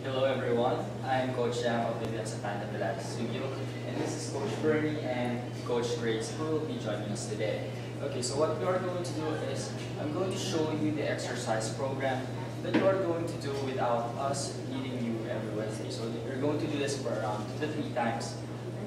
Hello everyone, I'm Coach Jam of Vivian Zapanta Pilates Studio, and this is Coach Bernie and Coach Grace who will be joining us today. Okay, so what we are going to do is, I'm going to show you the exercise program that you are going to do without us needing you every Wednesday. So you're going to do this for around 2 to 3 times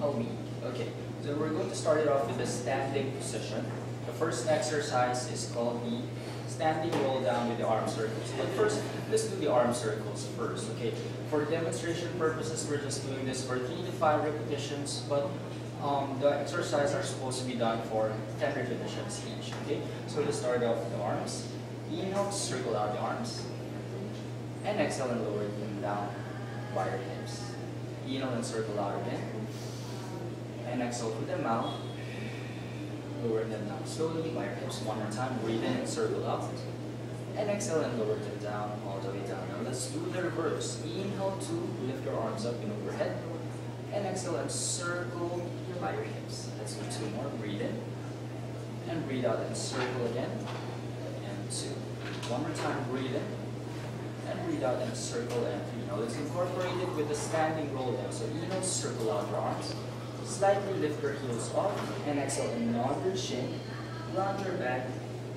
a week. Okay, so we're going to start it off with the standing position. The first exercise is called the standing roll down with the arm circles. But first, let's do the arm circles first, okay? For demonstration purposes, we're just doing this for 3 to 5 repetitions, but the exercises are supposed to be done for 10 repetitions each, okay? So let's start off with the arms. Inhale, circle out the arms. And exhale and lower them down by your hips. Inhale and circle out again. And exhale through the mouth. Lower them down slowly by your hips. One more time. Breathe in and circle up. And exhale and lower them down all the way down. Now let's do the reverse. Inhale to lift your arms up and overhead. And exhale and circle by your hips. Let's do 2 more. Breathe in. And breathe out and circle again. And 2. One more time. Breathe in. And breathe out and circle and 3. Now let's incorporate it with the standing roll down. So inhale, circle out your arms. Slightly lift your heels up and exhale and nod your chin, round your back,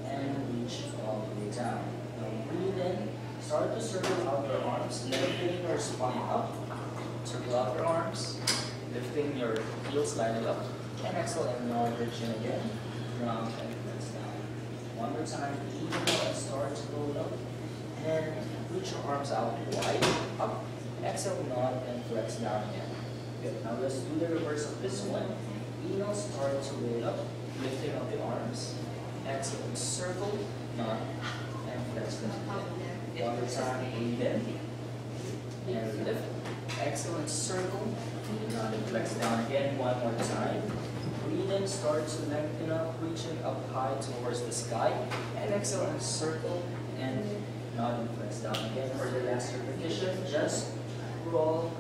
and reach all the way down. Now breathe in, start to circle out your arms, lifting your spine up. Circle out your arms, lifting your heels slightly up, and exhale and nod your chin again, round and press down. One more time, inhale and start to roll up, and reach your arms out wide, up, exhale, nod, and flex down again. Good. Now let's do the reverse of this one. Inhale, start to roll up, lifting up the arms. Exhale, circle, nod, and flex them again. One more time, breathe in, and lift. Exhale and circle, nod and flex down again. One more time. Breathe in, start to lengthen up, reaching up high towards the sky. And exhale and circle, and nod and flex down again. For the last repetition, just roll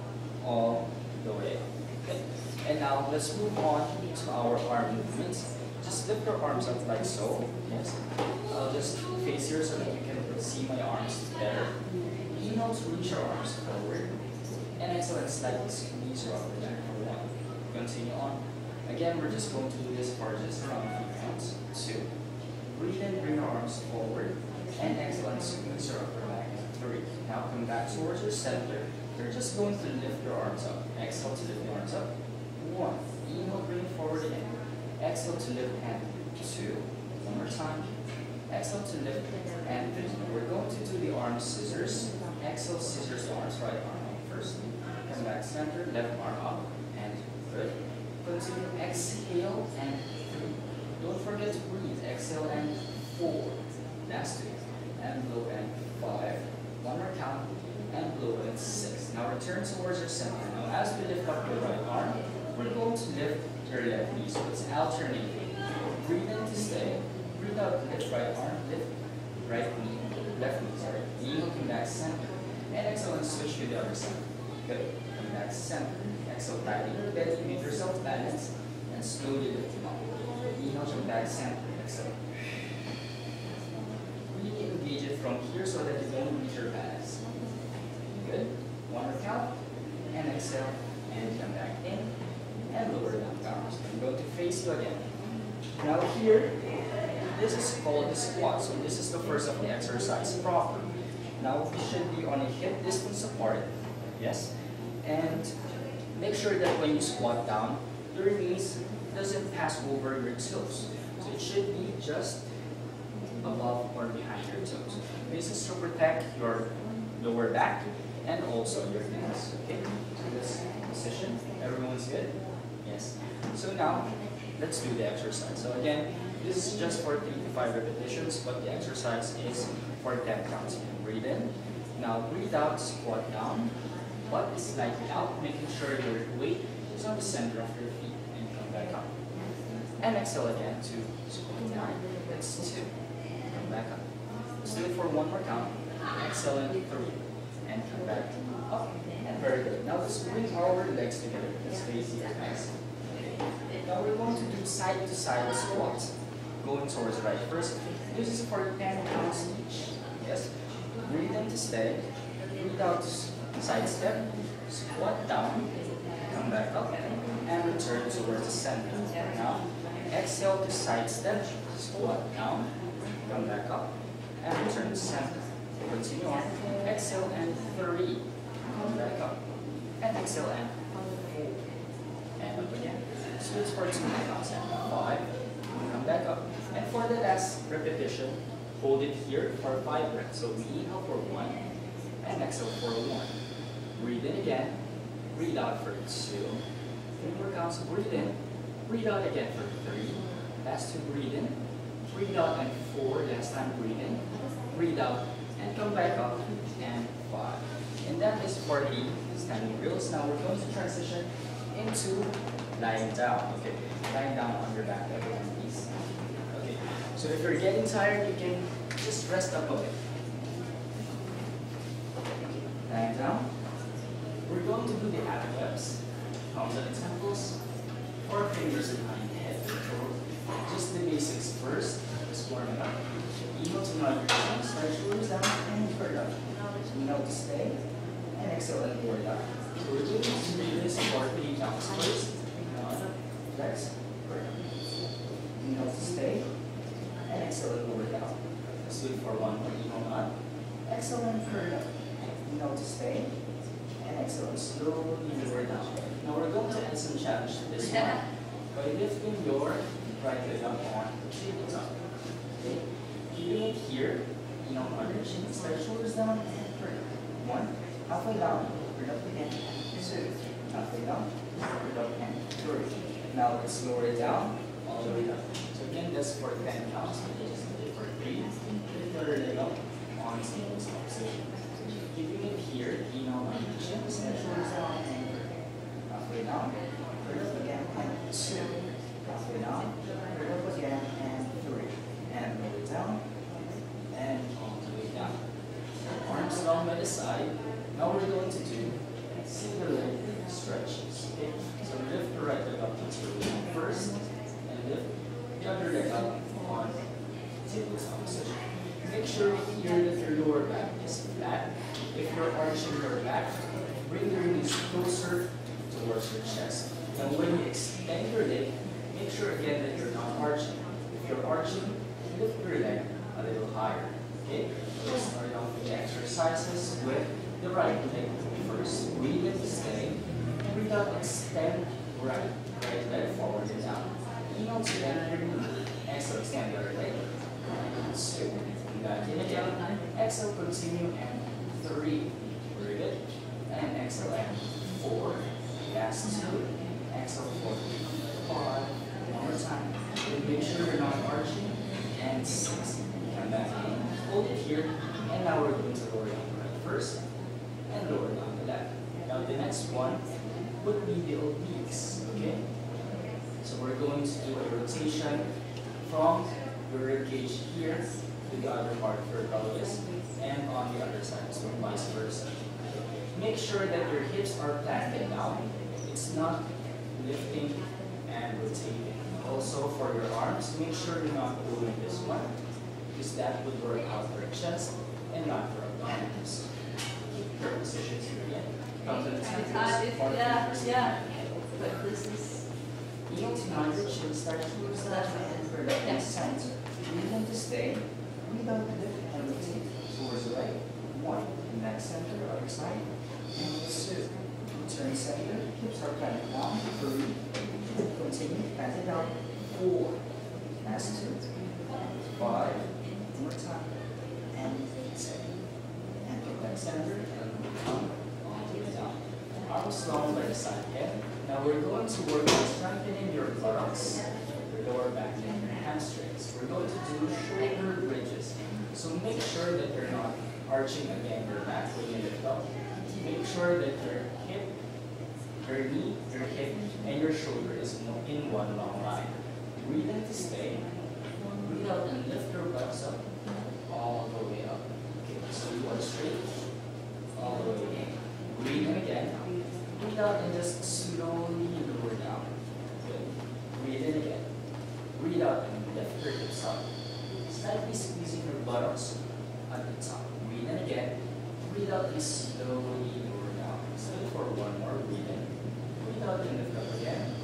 all the way. Okay. And now let's move on to our arm movements. Just lift your arms up like so. Yes. I'll just face here so that you can see my arms better. Inhale to reach your arms forward. And exhale and slightly squeeze your upper back for 1. Continue on. Again, we're just going to do this for just around 3 counts. 2. Breathe in, bring your arms forward. And exhale and squeeze your upper back. 3. Now come back towards your center. You're just going to lift your arms up. Exhale to lift your arms up. 1. Inhale, bring it forward again. Exhale to lift and 2. One more time. Exhale to lift and 3. We're going to do the arm scissors. Exhale, scissors the arms. Right arm up first. Come back center. Left arm up. And good. Continue. Exhale and 3. Don't forget to breathe. Exhale and 4. Last 2. And blow and 5. One more count. And blow and 6. Now return towards your center. Now as we lift up your right arm, we're going to lift your left knee. So it's alternating. Breathe in to stay. Breathe out, lift right arm, lift right knee, left knee, sorry. Knee looking back center. And exhale and switch to the other side. Good. Come back center. Exhale, tighten your belly, make yourself balance, and slowly lift them up. Inhale, come back center. Exhale. Really engage it from here so that you don't lose your balance. Good. One more count. And exhale. And come back in. And lower down the arms. I'm going to face you again. Now here, this is called the squat. So this is the first of the exercise proper. Now we should be on a hip distance apart. Yes. And make sure that when you squat down, your knees doesn't pass over your toes. So it should be just above or behind your toes. This is to protect your lower back and also your knees. Okay, so this position, everyone's good? Yes. So now, let's do the exercise. So again, this is just for 3 to 5 repetitions, but the exercise is for 10 counts. You can breathe in. Now breathe out, squat down, butt is slightly out, making sure your weight is on the center of your feet, and come back up. And exhale again to squat down. That's 2. Come back up. Let's do it for 1 more count. Exhale and 3. And come back up. And very good. Now let's bring our legs together. Let's face the eyes. Now we're going to do side to side squats. Going towards the right first. This is for 10 counts each. Yes. Breathe in to stay. Breathe out Side step, squat down, come back up, and return towards the center. Now, exhale to side step, squat down, come back up, and return to center. Continue on. Exhale and 3. Come back up. And exhale and 4. And up again. Switch for 2 counts and 5. Come back up. And for the last repetition, hold it here for 5 breaths. So we inhale for 1 and exhale for 1. Breathe in again. Breathe out for 2. 3 more counts. Breathe in. Breathe out again for 3. Last 2, breathe in. Breathe out and 4. Last time, breathe in. Breathe out and come back up and 5. And that is for the standing drills. Now we're going to transition into lying down. Okay, lying down on your back, everyone, please. Okay, so if you're getting tired, you can just rest up a bit. Lying down. We're going to do the ab reps. Palms at the temples, 4 fingers behind the head. Just the basics first. Just warming up. Inhale to nod your chin, stretch shoulders down, and curl up. Inhale to stay, and exhale and lower down. So we're going to do this for 3 counts first. Nod, flex, curl. Inhale to stay, and exhale and lower down. Let's do it for 1 more. Inhale, nod, exhale and curl up. Inhale to stay, and exhale and slowly lower down. Now we're going to add some challenge to this one by lifting your right leg up on the tabletop. Okay? Keeping it here, on your chin, stretch shoulders down and curl. 1, halfway down, curl up again, 2, halfway down, curl up and 3. Now let's lower it down, all the way down. So again, that's for 10 counts. We just did it for 3. Lift your leg up on tabletop position. Keeping it here, on your chin, stretch shoulders down and curl. Halfway down, curl up again and 2. Halfway down, curl up again and 3. And lower it down. And all the way down. Arms along by the side. Now we're going to do single leg stretches. Okay? So lift the right leg up onto your leg first, and lift the other leg up on tabletop position. Make sure here that your lower back is flat. If you're arching your back, bring your knees closer towards your chest. And when you extend your leg, make sure again that you're not arching. If you're arching, lift your leg a little higher. Okay? We'll start off with the exercises with the right leg first. Breathe in to stay. Breathe out, extend right leg forward and down. Inhale to bend your knee. Exhale, extend the other leg. 2. Back in again. Exhale, continue, and 3. Very good. And exhale, and 4. Last 2. Exhale, 4. 5. One more time. And make sure you're not arching. And 6. Come back in. Hold it here. And now we're going to lower down the right first. And lower down the left. Now the next one would be the obliques. Okay? So we're going to do a rotation from your rib cage here to the other part of your pelvis and on the other side, so vice versa. Make sure that your hips are planted down. It's not lifting and rotating. Also for your arms, make sure you're not doing this one because that would work out for chest and not for abdominals. Keep your positions here again. Come to the temples, but this is heel to nod your chin, start to move left and for the next center. Breathe in to stay. Breathe out to lift and rotate towards the right. 1. And next center, other side. And 2. Turn center. Hips are planted down. 3. Continue. Planted down. 4. Last 2. 5. One more time. And 6. And get back center. And come all the way down. Arms long by the side again. Now we're going to work on strengthening your buttocks, your lower back, and your hamstrings. We're going to do shoulder bridges. So make sure that you're not arching again your back when you lift up. Make sure that your hip, your knee, your hip, and your shoulder is in one long line. Breathe in to stay. Breathe out and lift your buttocks up all the way up. Okay, so you want straight all the way in. Breathe in again. Breathe out and just slowly lower down. Good. Breathe in again. Breathe out and lift your hips up. Slightly squeezing your buttocks at the top. Breathe in again. Breathe out and slowly lower one more, breathe in, breathe out and lift up again,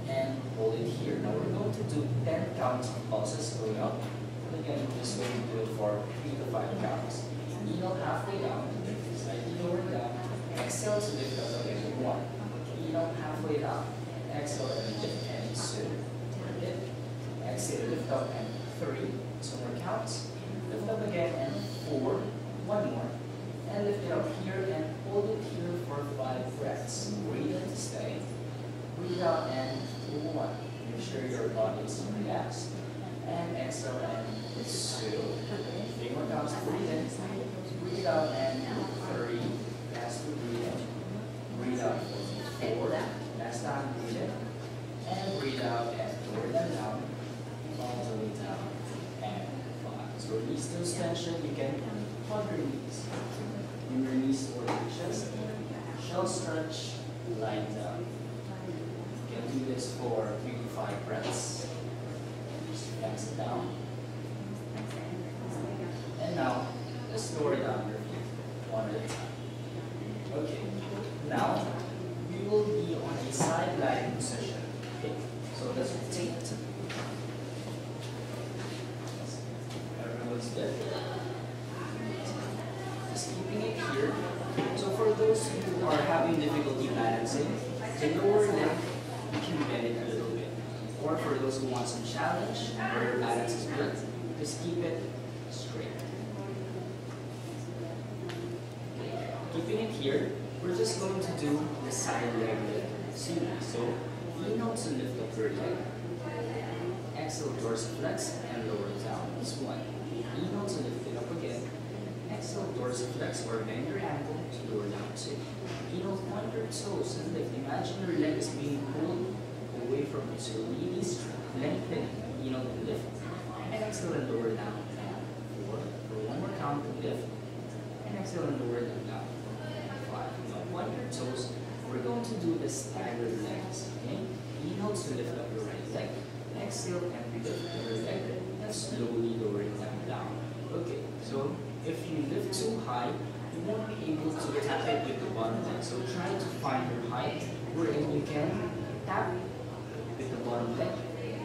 and hold it here. Now we're going to do 10 counts of pulses going up, and again we're just going to do it for 3 to 5 counts. Inhale halfway down, slightly lower down, exhale to lift up again, 1. Inhale halfway down, exhale and lift, and 2. Exhale, lift up and 3. 2 more counts. Lift up again and 4. 1 more. And lift it up here and hold it here for 5 breaths. Breathe in to stay. Breathe out and 1. Make sure your body is relaxed. And exhale and 2. 3 more counts. Breathe in. Breathe out and 3. Last two, breathe in. Breathe out 4. Last time, breathe in. And breathe out and lower them down. All the way down. And 5. So release those tension. You can hug your knees. Bring your knees toward your chest. Shell stretch. Lying down. You can do this for 3 to 5 breaths. Just relax it down. And now, let's lower down your feet one at a time. Okay. Now, we will be on a side lying position. Okay. So let's rotate. Everyone's good. Just keeping it here. So for those who are having difficulty balancing, the lower leg, you can bend it a little bit. Or for those who want some challenge, where your balance is good, just keep it straight. Keeping it here, we're just going to do the side leg series. So inhale to lift up your leg. Exhale, dorsiflex and lower it down. This one. Inhale to lift it up again. Exhale, dorsiflex or bend your ankle to lower down 2. Inhale, point your toes and lift. Imagine your leg is being pulled away from you. So release, lengthen. Inhale to lift. And exhale and lower down. 4. For one more count, lift. And exhale and lower them down. 5. Now point your toes. We're going to do the staggered legs. Okay? Inhale to lift up your right leg. Exhale and lift your leg. And slowly lower them down. Okay, so if you lift too high, you won't be able to tap it with the bottom leg. So try to find your height wherein you can tap with the bottom leg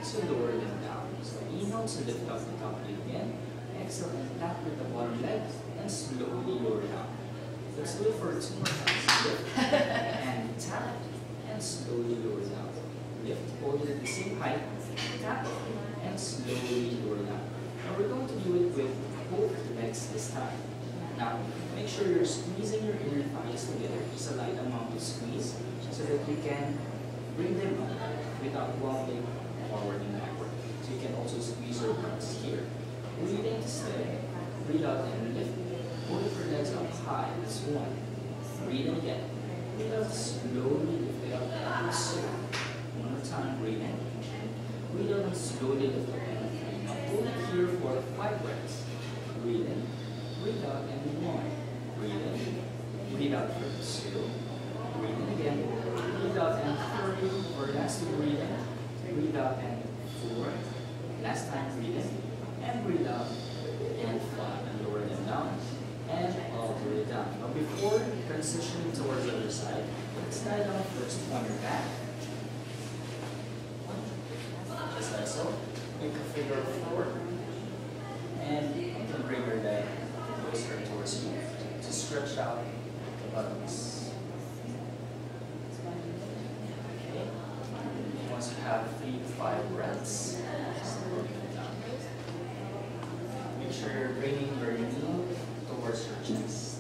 to lower them down. So inhale to lift up the top leg again. Exhale and tap with the bottom leg and slowly lower down. Let's do it for 2 more times. Lift and tap and slowly lower down. Lift, hold it at the same height, tap and slowly lower down. Now we're going to do it with both legs this time. Now make sure you're squeezing your inner thighs together, just a light amount of squeeze, so that you can bring them up without wobbling forward and backward. So you can also squeeze your buttocks here. Breathe in to stay, breathe out and lift. Hold your legs up high, that's 1. Breathe in again. Breathe out, slowly lift it up and 2. One more time, breathe in. Breathe out and slowly lift up and 3. Now hold it here for 5 breaths. Breathe in, breathe out and 1. Breathe in, breathe out for 2. Breathe in again, breathe out and 3. For last 2, breathe in, breathe out and 4. Last time, breathe in, and breathe out and 5. And lower them down. And all the way down. Now before transitioning towards the other side, let's lie down first on your back. Just like so. Make a figure 4. And you can bring your leg closer towards you to stretch out the buttocks. Okay. Once you have 3 to 5 breaths, slowly come down. Make sure you're bringing your knee towards your chest.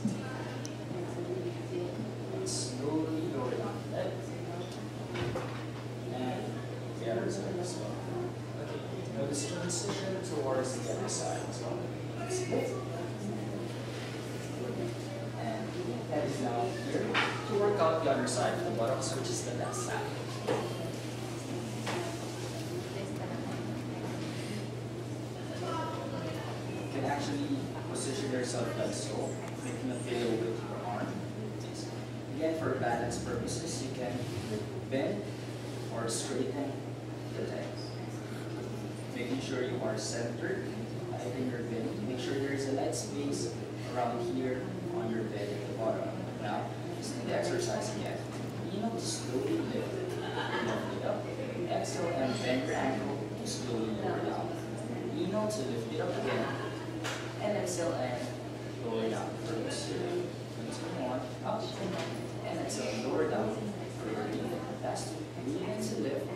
And slowly lower down the leg. And the other side as well. Okay, now let's transition towards the other side as well. Let's lift. And that is now here to work out the other side of the buttocks, which is the left side. You can actually position yourself like so, making a pillow with your arm. Again, for balance purposes, you can bend or straighten the legs. Making sure you are centered in your belly. Make sure there is a light space around here on your belly at the bottom. Now, Let's do the exercise again. Inhale to slowly lift it up. Exhale and bend your ankle to slowly lower down. Inhale to lift it up again. And exhale and lower down. For 2, 2 more. Up and exhale, lower down. 3. Last 2. Breathe in to lift.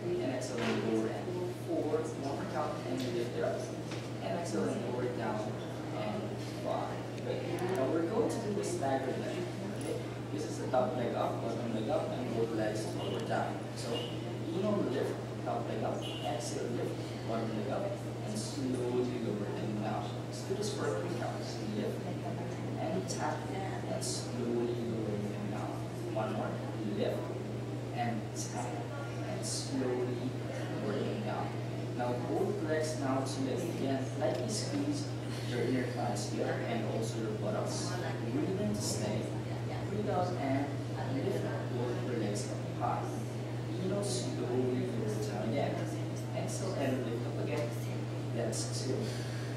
And exhale and lower and 4. One more count and lift it up. And exhale and lower it down. And 5. Good. Now we're going to do the staggered leg. Okay? This is the top leg up, bottom leg up, and both legs lower down. So inhale lift, top leg up, exhale lift, bottom leg up, and slowly lower them down. Let's do this for 3 counts. Lift and tap and slowly lower them down. One more. Lift and tap and slowly lower them down. Now both legs now to lift again. Lightly squeeze your inner thighs here and also your buttocks. Breathe in to stay. Breathe out and lift both your legs up high. Inhale slowly lift down again. Exhale and lift up again. That's 2.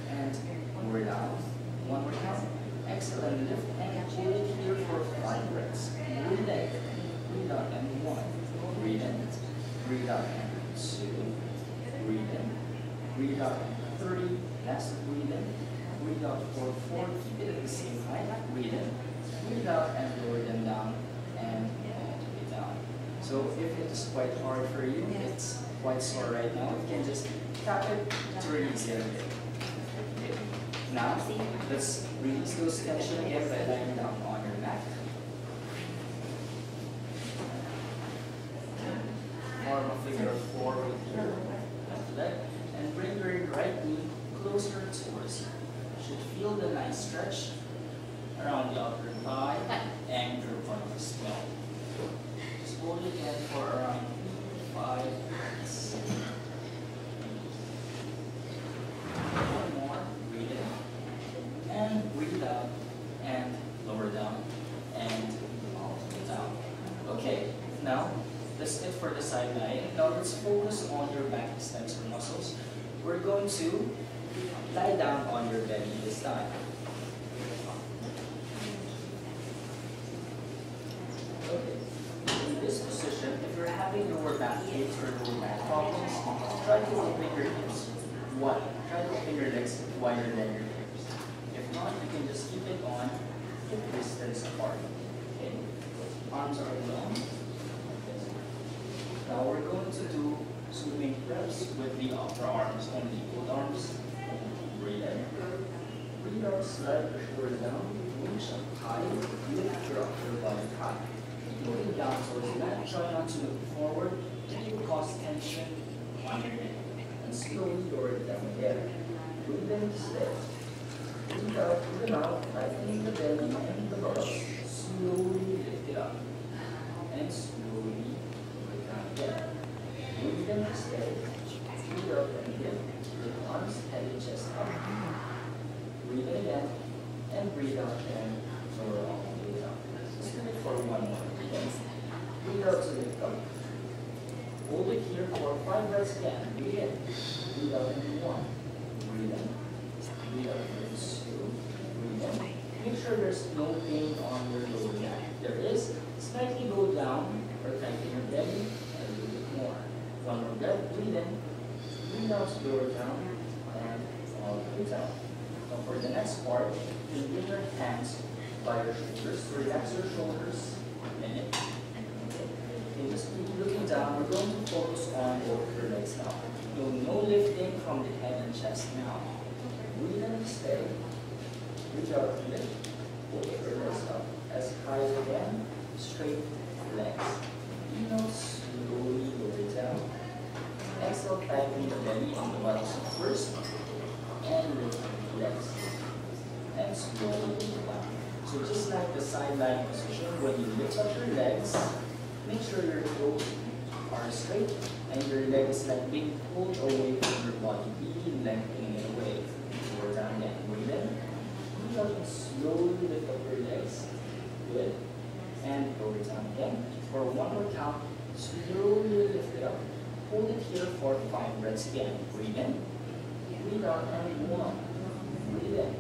And lower down. One more count. Exhale and lift and hold it here for 5 breaths. Breathe in. Breathe out and 1. Breathe in. Breathe out and 2. Breathe in. Breathe out and 3. Last breathe in. Breathe out for 4. Keep it at the same height. Breathe in. Breathe out and lower them down and all the way down. So if it is quite hard for you, it's quite sore right now, you can just tap it to release it a bit. Okay. Now, let's release those tension again by lying down on your mat. Form a figure of 4 with your left leg and bring your right knee closer towards you. You should feel the nice stretch around the upper thigh and your butt as well. Just hold it in for around 5 minutes. One more. Breathe in. And breathe out. And lower down. And all the way down. Okay, now that's it for the side lying. Now let's focus on your back extensor muscles. We're going to lie down on your belly this time. Okay. In this position, if you're having lower back aches or lower back problems, try to open your hips wide. Try to open your legs wider than your hips. If not, you can just keep it on hip distance apart. Okay. Arms are long. Now we're going to do swimming reps with the upper arms only. Both arms. Breathe in. Breathe out, slide your shoulder down. Reach up high. Lift your upper body high. Looking down towards the mat. Try not to look forward. Keep cause tension on your neck. And slowly lower it down again. Breathe in, stay. Breathe out through the mouth, tightening the belly and the buttocks. Slowly lift it up. And slowly lower it down again. Breathe in, stay. Breathe out and lift. With arms, head and chest up. Breathe in again. And breathe out and lower all the way down. Let's do it for 1 more. Breathe out to lift up. Hold it here for 5 breaths again. Breathe in. Breathe out in 1. Breathe in. Breathe out in 2. Breathe in. Make sure there's no pain on your lower back. If there is, slightly go down or tighten your belly a little bit more. 1 more breath. Breathe in. Breathe out to lower down and all the way down. Now for the next part, you bring your hands by your shoulders. Relax your shoulders. Minute. Okay, just looking down, we're going to focus on both your legs now. No lifting from the head and chest now. Breathe in and stay. Reach out and lift. Both your legs up as high as again. Straight legs. Inhale, slowly lower it down. Exhale, tighten the belly and the buttocks first. And lift the legs. And slowly down. So just like the side lying position, when you lift up your legs, make sure your toes are straight and your legs like being pulled away from your body, really lengthening it away. Lower down again. Breathe in. Breathe out and slowly lift up your legs. Good. And lower down again. For 1 more count, slowly lift it up. Hold it here for 5 breaths again. Breathe in. Breathe out and 1. Breathe in.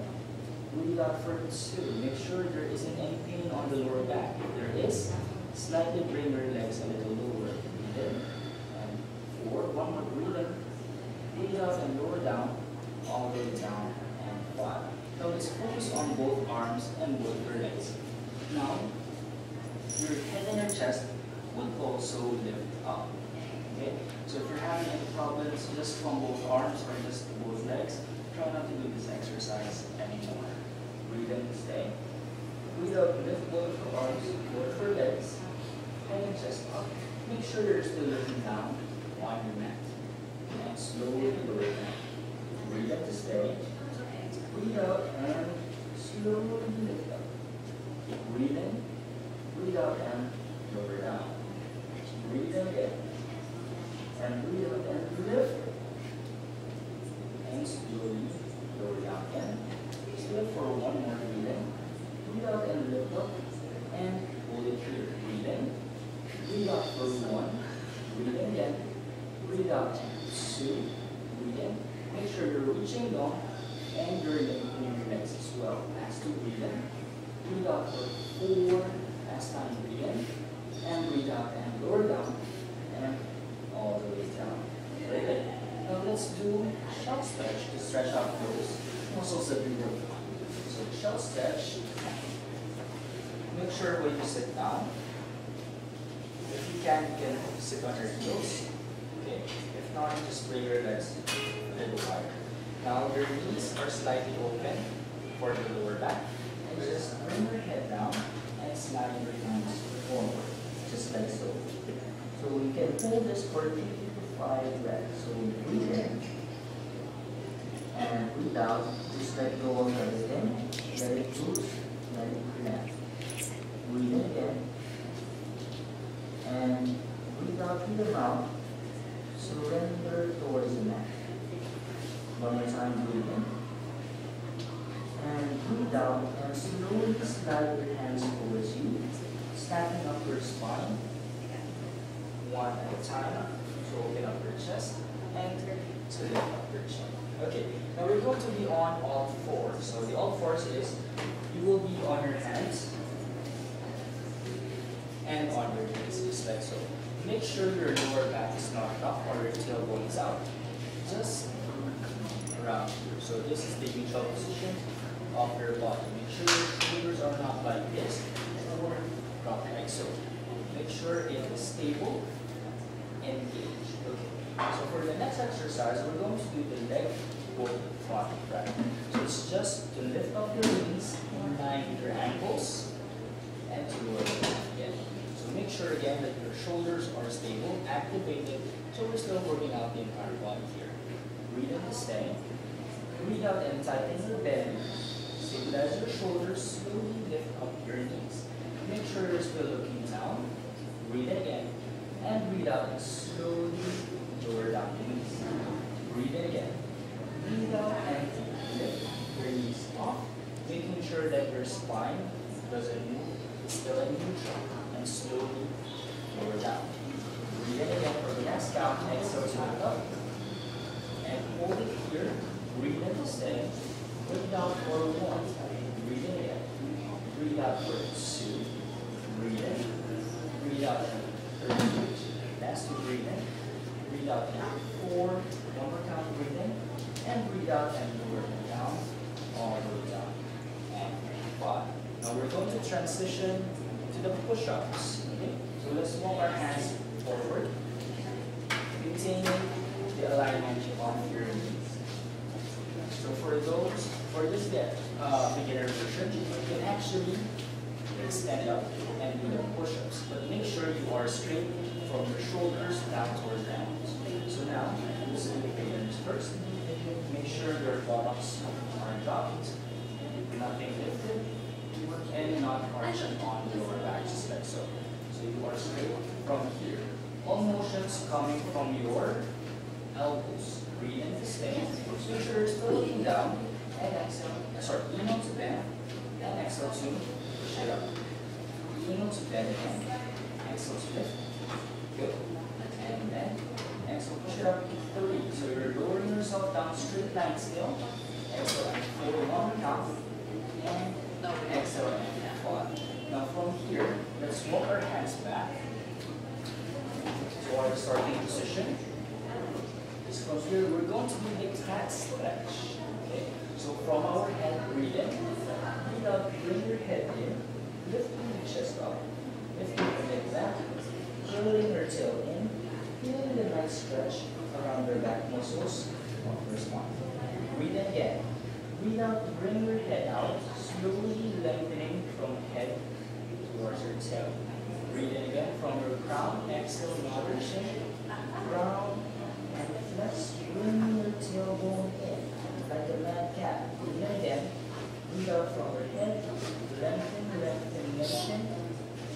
Breathe out for 2. Make sure there isn't any pain on the lower back. If there is, slightly bring your legs a little lower. Breathe in. And 4. One more. Breathe in. Breathe out and lower down. All the way down. And 5. Now let's focus on both arms and both your legs. Now, your head and your chest would also lift up. Okay? So if you're having any problems just from both arms or just both legs, try not to do this exercise anymore. Breathe in, stay. Breathe out, lift both your arms, both your legs, head and chest up. Make sure you're still looking down on your mat. And slowly lower down. Breathe up to stay. Breathe out and slowly lift up. Breathe in, breathe out and lower down. Breathe in again. And breathe out and lift. And slowly lower down again. Still for one more. Breathe in. Breathe out and lift up. And hold it here. Breathe in. Breathe out for 1. Breathe in again. Breathe out. 2. Breathe in. Make sure you're reaching down and you're lengthening your legs as well. Last 2. Breathe in. Breathe out for 4. Last time. Breathe in. And breathe out and lower down. And all the way down. Very good. Now let's do shell stretch to stretch out those muscles that we work on. So shell stretch. Make sure when you sit down, if you can sit on your heels. Okay. If not, just bring your legs a little wider. Now your knees are slightly open for the lower back. And just bring your head down and slide your hands forward. Just like so. So you can hold this for 3 to 5 reps. So breathe in and breathe out. Just let go of everything. Let it loose. Let it connect. Breathe in again. And breathe out through the mouth. Surrender towards the mat. One more time. Breathe in. And breathe out and slowly slide your hands towards you. Stacking up your spine. One at a time. So open up your chest and to lift up your chin. Okay, now we're going to be on all fours. So the all fours is you will be on your hands and on your knees, just like so. Make sure your lower back is not up or your tailbone is out. Just around here. So this is the neutral position of your body. Make sure your shoulders are not like this or drop like so. Make sure it is stable. Engage. Okay. So for the next exercise, we're going to do the leg pull front press. So it's just to lift up your knees in line with your ankles and to lower them again. So make sure again that your shoulders are stable, activated. So we're still working out the entire body here. Breathe in to stay. Breathe out and tighten your belly. Stabilize your shoulders. Slowly lift up your knees. Make sure you're still looking down. Breathe in again. And breathe out and slowly lower down your knees. Breathe in again. Breathe out and lift your knees off, making sure that your spine doesn't move. It's still in neutral. And slowly lower down. Breathe in again for the next count. Exhale to look up. And hold it here. Breathe in to stay. Breathe out for 1. Breathe in again. Breathe out for 2. Breathe in. Breathe out for 3. Last 2, breathe in. Breathe out and 4. One more count, breathe in. And breathe out and lower them down. All the way down. And 5. Now we're going to transition to the push-ups. Okay? So let's walk our hands forward. Maintaining the alignment on your knees. So for this beginner version, you can actually stand up and do the push-ups. But make sure you are straight from your shoulders down towards the ankles. So now, this is the beginners first. Make sure your buttocks are dropped, nothing lifted, and not arching on the lower back, just like so. So you are straight from here. All motions coming from your elbows. Breathe in to stay. Make sure you're still looking down. And exhale. Sorry, inhale to bend. And exhale to push it up. Inhale to bend again. Exhale to lift. Good. And then exhale, push it up. 3. So you're lowering yourself down, straight line still. Exhale and 4. 1 count. and exhale and fall. Now from here, let's walk our hands back to our starting position. Just from here, we're going to do the cat stretch. Okay, so from our head, breathe in. Breathe out, bring your head in, lifting the chest up, lifting the leg back, curling your tail in, feeling the nice stretch around your back muscles. First one. Breathe in again. Breathe out, bring your head out, slowly lengthening from head towards your tail. Breathe in again from your crown, exhale, nod your chin, crown, and flex, bring your tailbone in, like a mad cat. Breathe in again, breathe out from your head, lengthen, lengthen, lengthen,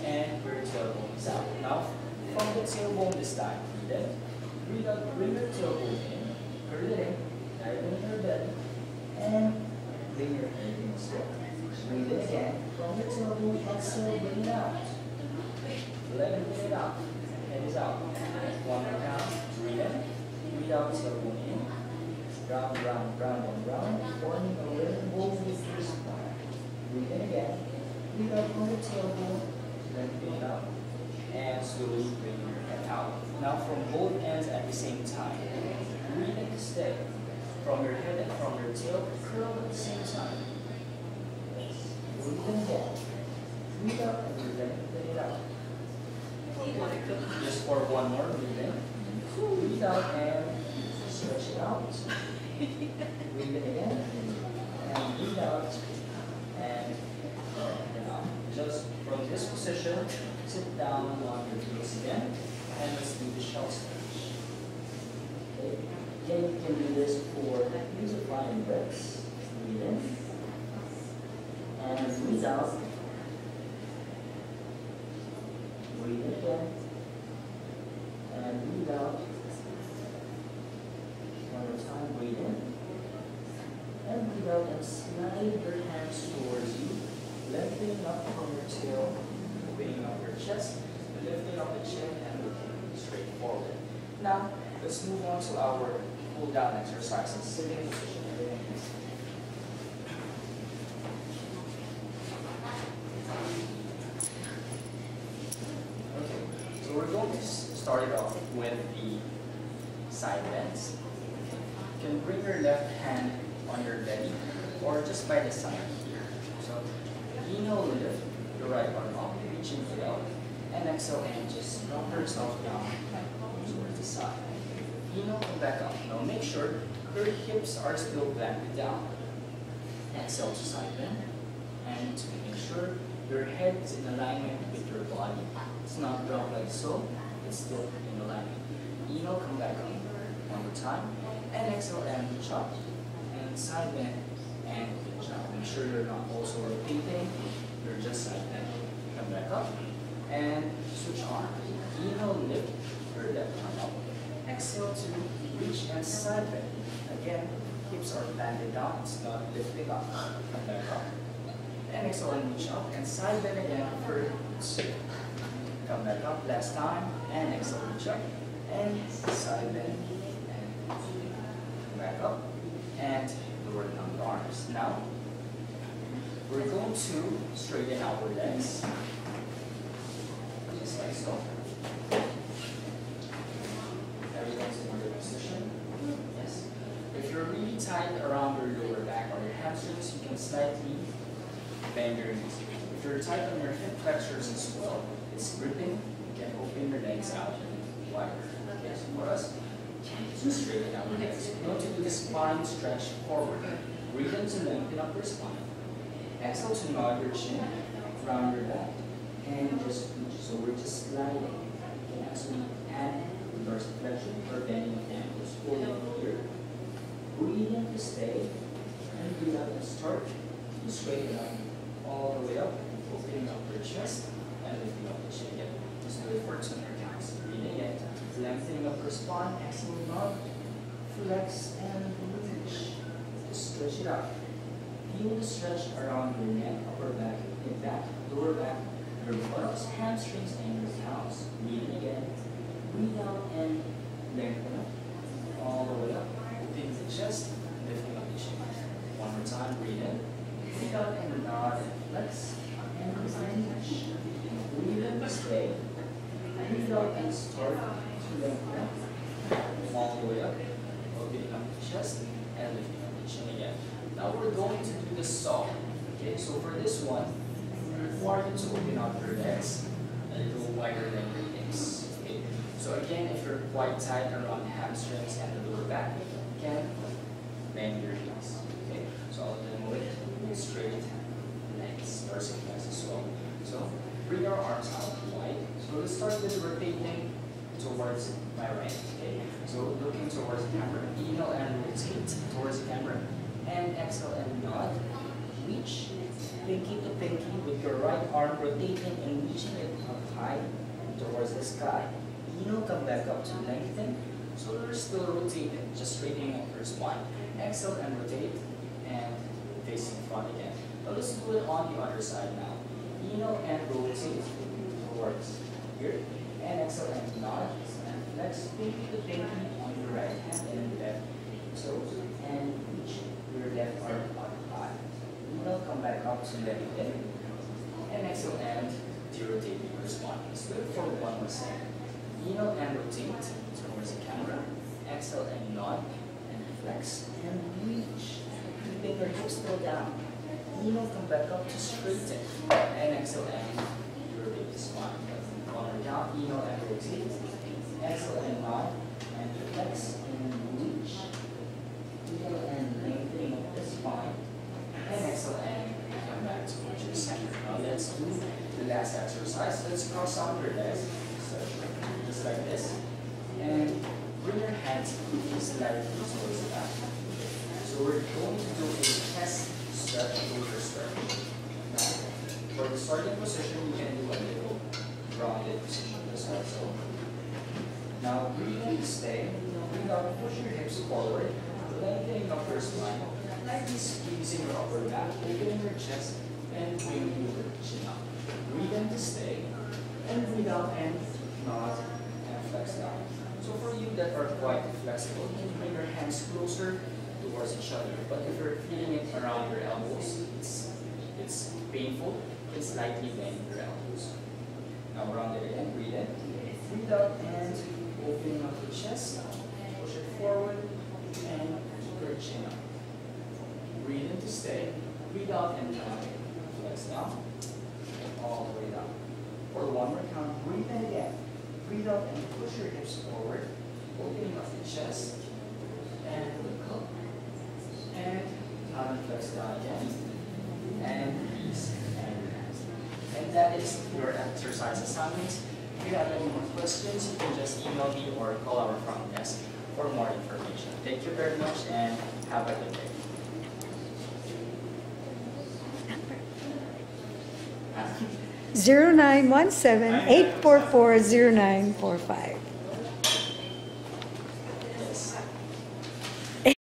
and your tailbone is out. Now, from the tailbone this time, breathe in, breathe out, bring your tailbone in, curl it in, tighten your belly, and bring your head in slow. Breathe in again, from your tailbone, exhale, bring it out. Lengthen it out, head is out. One more time, breathe in, breathe out, tailbone in, round, round, round, and round, forming a rainbow with your spine. Breathe in again, breathe out from the tailbone, lengthen it out, and slowly bring your head out. Now from both ends at the same time. Breathe in to stay. From your head and from your tail, curl at the same time. Breathe in again, breathe out, and lengthen it out. Just for one more, breathe in. Breathe out and stretch it out. Breathe in again. And breathe out and lengthen it out. Just from this position, sit down on your heels again. And let's do the shell stretch. Okay. Again, you can do this for use of flying breaths. Breathe in. And breathe out. Breathe in again, and breathe out. One more time, breathe in, and breathe out, and slide your hands towards you, lifting up from your tail, opening up your chest, lifting up the chin, and looking straight forward. Now, let's move on to our pull down exercises, sitting position. So we're going to start it off with the side bends. You can bring your left hand on your belly or just by the side here. So inhale, lift your right arm up, reaching it out, and exhale and just drop yourself down towards the side. Inhale, come back up. Now make sure your hips are still planted down. Exhale to side bend, and to make sure your head is in alignment with your body. It's not dropped like so, it's still in alignment. Inhale, come back up. One more time. And exhale and reach up. And side bend and reach up. Make sure you're not also rotating, you're just side bend. Come back up. And switch arm. Inhale, lift your left arm up. Exhale to reach and side bend. Again, hips are planted down, it's not lifting up. Come back up. And exhale and reach up. And side bend again for 2. Come back up last time, and exhale, reach up, and side bend, and come back up, and lower down the arms. Now, we're going to straighten our legs, just like so. Everything's in your position. Yes. If you're really tight around your lower back or your hamstrings, you can slightly bend your knees. If you're tight on your hip flexors as well, it's gripping, you can open your legs out wider. Okay, so for us, to straighten our legs. We're going to do the spine stretch forward. Breathe in to lengthen up your spine. Exhale to nod your chin, round your back, and just reach. So we're just sliding. You can actually add dorsiflexion or bending of the ankles. Hold it here. Breathe in to stay, and breathe out and start to straighten up all the way up, opening up your chest. And lifting up the chin again. Just do it for 2 more counts. Breathing in, lengthening up your spine, exhale, nod, flex, and reach. Just stretch it out. Feel the stretch around your neck, upper back, hip back, lower back, your buttocks, hamstrings, and your calves. Breathing again. Breathe out and lengthen up all the way up. Opening the chest, lifting up the chin. One more time. Breathe in. Breathe out and start to lengthen all the way up, opening up the chest and lifting up the chin again. Now we're going to do the saw. Okay, so for this one, require you to open up your legs a little wider than your hips. Okay, so again, if you're quite tight around the hamstrings and the lower back, you can bend your heels. Okay, so I'll demo it straight legs, dorsiflex as well. So bring your arms out wide. So let's start with rotating towards my right. Okay, so looking towards the camera. Inhale and rotate towards the camera, and exhale and nod. Reach pinky to pinky with your right arm rotating and reaching it up high towards the sky. Inhale, come back up to lengthen. So we're still rotating, just straightening up your spine. Exhale and rotate, and facing front again. Now let's do it on the other side now. Inhale and rotate towards here, and exhale and nod. And flex pinky to pinky on your right hand and left. So, and reach your left arm up high. Inhale, come back up to lengthen, and exhale and rotate your spine. Let's do it for one more second. Inhale and rotate towards the camera. Exhale and nod, and flex and reach. Keeping your hips still down. Inhale, come back up to straighten, and exhale and rotate the spine. One more count. Inhale and rotate. Exhale and nod, and flex and reach. Inhale and lengthening up the spine, and exhale and come back towards your center. Now let's do the last exercise. Let's cross out your legs, so just like this, and bring your hands slightly towards the back. So we're going to do a chest stretch over stretch. Now, for the starting position, you can do a little rounded position as well. So now breathe in, stay. Breathe out, push your hips forward, lengthening up your spine, lightly squeezing your upper back, opening your chest, and bringing your chin up. Breathe in to stay, and breathe out and nod and flex down. So for you that are quite flexible, you can bring your hands closer towards each other. But if you're feeling it around your elbows, it's painful, then slightly bend your elbows. Now round it again, breathe in, breathe out, and opening up the chest, push it forward, and keep your chin up. Breathe in to stay, breathe out and down, flex down, and all the way down. For one more count, breathe in again, breathe out and push your hips forward, opening up the chest, and look up, and down and flex down again, and release and relax. And that is your exercise assignments. If you have any more questions, you can just email me or call our front desk for more information. Thank you very much and have a good day. 0917-844-0945.